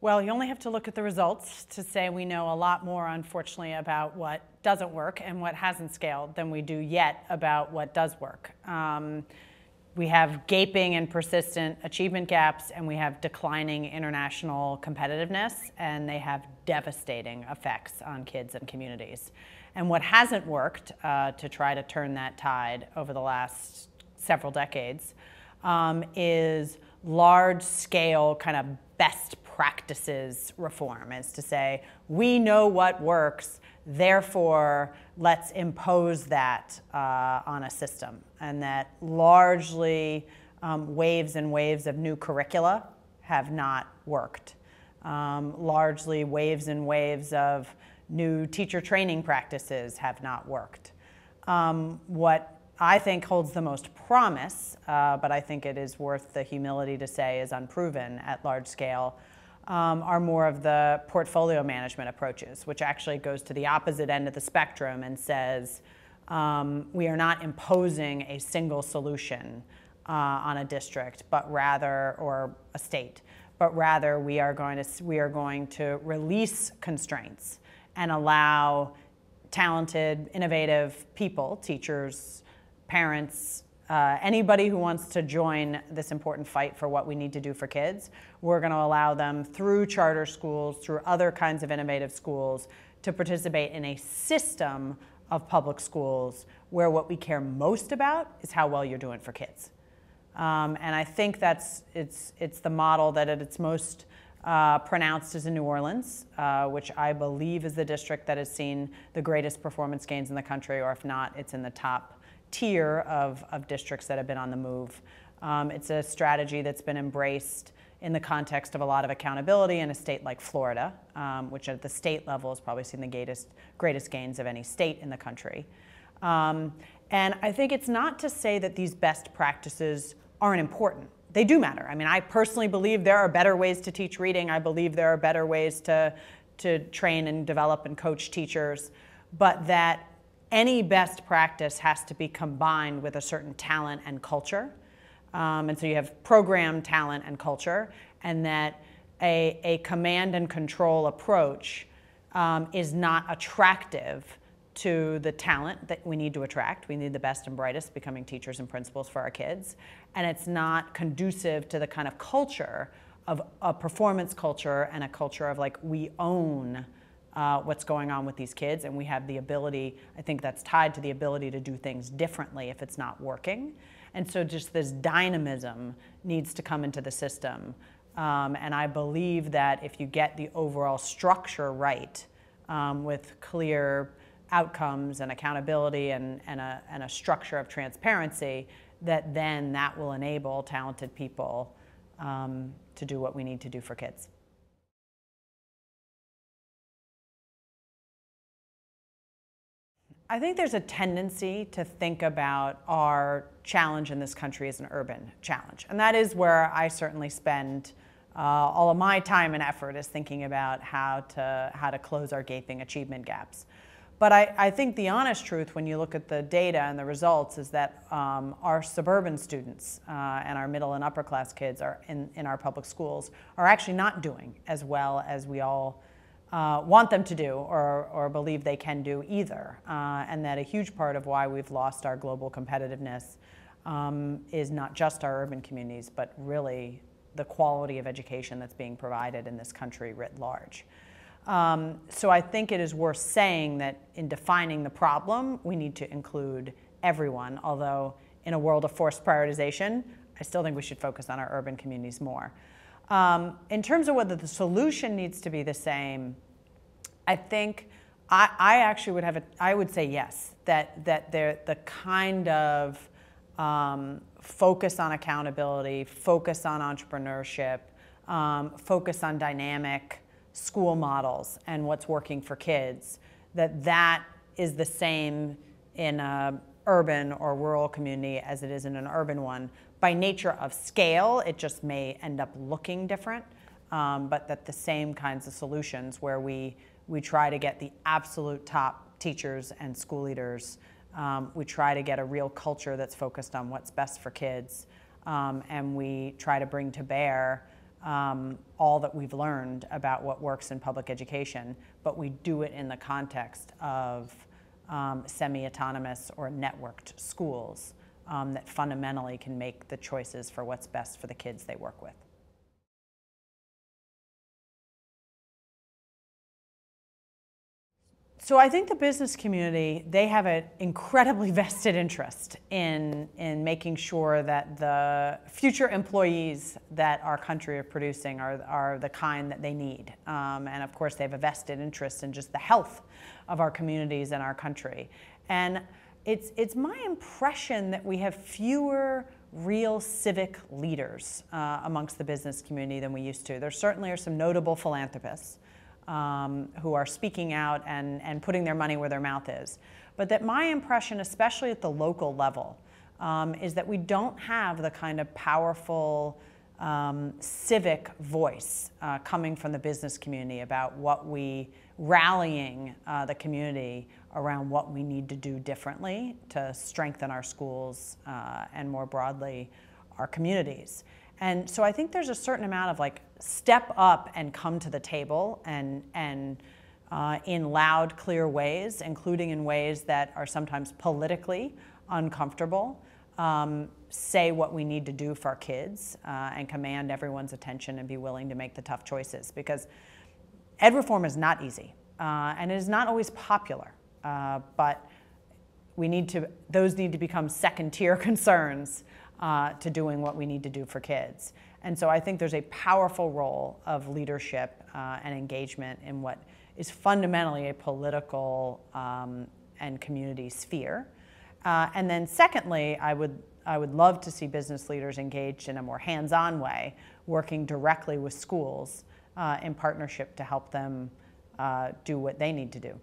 Well, you only have to look at the results to say we know a lot more, unfortunately, about what doesn't work and what hasn't scaled than we do yet about what does work. We have gaping and persistent achievement gaps, and we have declining international competitiveness, and they have devastating effects on kids and communities. And what hasn't worked to try to turn that tide over the last several decades is large-scale kind of best practices reform, is to say, we know what works, therefore let's impose that on a system. And that largely waves and waves of new curricula have not worked. Largely waves and waves of new teacher training practices have not worked. What I think holds the most promise, but I think it is worth the humility to say is unproven at large scale, are more of the portfolio management approaches, which actually goes to the opposite end of the spectrum and says we are not imposing a single solution on a district, but rather, or a state, but rather we are going to release constraints and allow talented, innovative people, teachers, parents, anybody who wants to join this important fight for what we need to do for kids. We're going to allow them through charter schools, through other kinds of innovative schools, to participate in a system of public schools where what we care most about is how well you're doing for kids. And I think it's the model that at its most pronounced is in New Orleans, which I believe is the district that has seen the greatest performance gains in the country, or if not, it's in the top tier of districts that have been on the move. It's a strategy that's been embraced in the context of a lot of accountability in a state like Florida, which at the state level has probably seen the greatest gains of any state in the country. And I think it's not to say that these best practices aren't important. They do matter. I mean, I personally believe there are better ways to teach reading. I believe there are better ways to train and develop and coach teachers, but that any best practice has to be combined with a certain talent and culture. And so you have program, talent, and culture, and that a command and control approach is not attractive to the talent that we need to attract. We need the best and brightest becoming teachers and principals for our kids. And it's not conducive to the kind of culture of a performance culture and a culture of like, we own what's going on with these kids, and we have the ability, I think that's tied to the ability to do things differently if it's not working. And so just this dynamism needs to come into the system. And I believe that if you get the overall structure right, with clear outcomes and accountability and a structure of transparency, that will enable talented people to do what we need to do for kids. I think there's a tendency to think about our challenge in this country as an urban challenge. And that is where I certainly spend all of my time and effort, is thinking about how to close our gaping achievement gaps. But I think the honest truth, when you look at the data and the results, is that our suburban students and our middle and upper class kids in our public schools are actually not doing as well as we all want them to do or believe they can do either. And that a huge part of why we've lost our global competitiveness is not just our urban communities, but really the quality of education that's being provided in this country writ large. So I think it is worth saying that in defining the problem, we need to include everyone, although in a world of forced prioritization, I still think we should focus on our urban communities more. In terms of whether the solution needs to be the same, I think I actually would say yes, that the kind of focus on accountability, focus on entrepreneurship, focus on dynamic school models and what's working for kids, that is the same in an urban or rural community as it is in an urban one. By nature of scale, it just may end up looking different, but that the same kinds of solutions where we try to get the absolute top teachers and school leaders, we try to get a real culture that's focused on what's best for kids, and we try to bring to bear all that we've learned about what works in public education, but we do it in the context of semi-autonomous or networked schools that fundamentally can make the choices for what's best for the kids they work with. So I think the business community, they have an incredibly vested interest in making sure that the future employees that our country are producing are the kind that they need. And of course, they have a vested interest in just the health of our communities and our country. And it's my impression that we have fewer real civic leaders amongst the business community than we used to. There certainly are some notable philanthropists who are speaking out and putting their money where their mouth is. But that my impression, especially at the local level, is that we don't have the kind of powerful civic voice coming from the business community about rallying the community around what we need to do differently to strengthen our schools and more broadly our communities. And so I think there's a certain amount of step up and come to the table and in loud, clear ways, including in ways that are sometimes politically uncomfortable, say what we need to do for our kids and command everyone's attention and be willing to make the tough choices. Because ed reform is not easy and it is not always popular, but those need to become second-tier concerns to doing what we need to do for kids. And so I think there's a powerful role of leadership and engagement in what is fundamentally a political and community sphere. And then secondly, I would love to see business leaders engaged in a more hands-on way, working directly with schools in partnership to help them do what they need to do.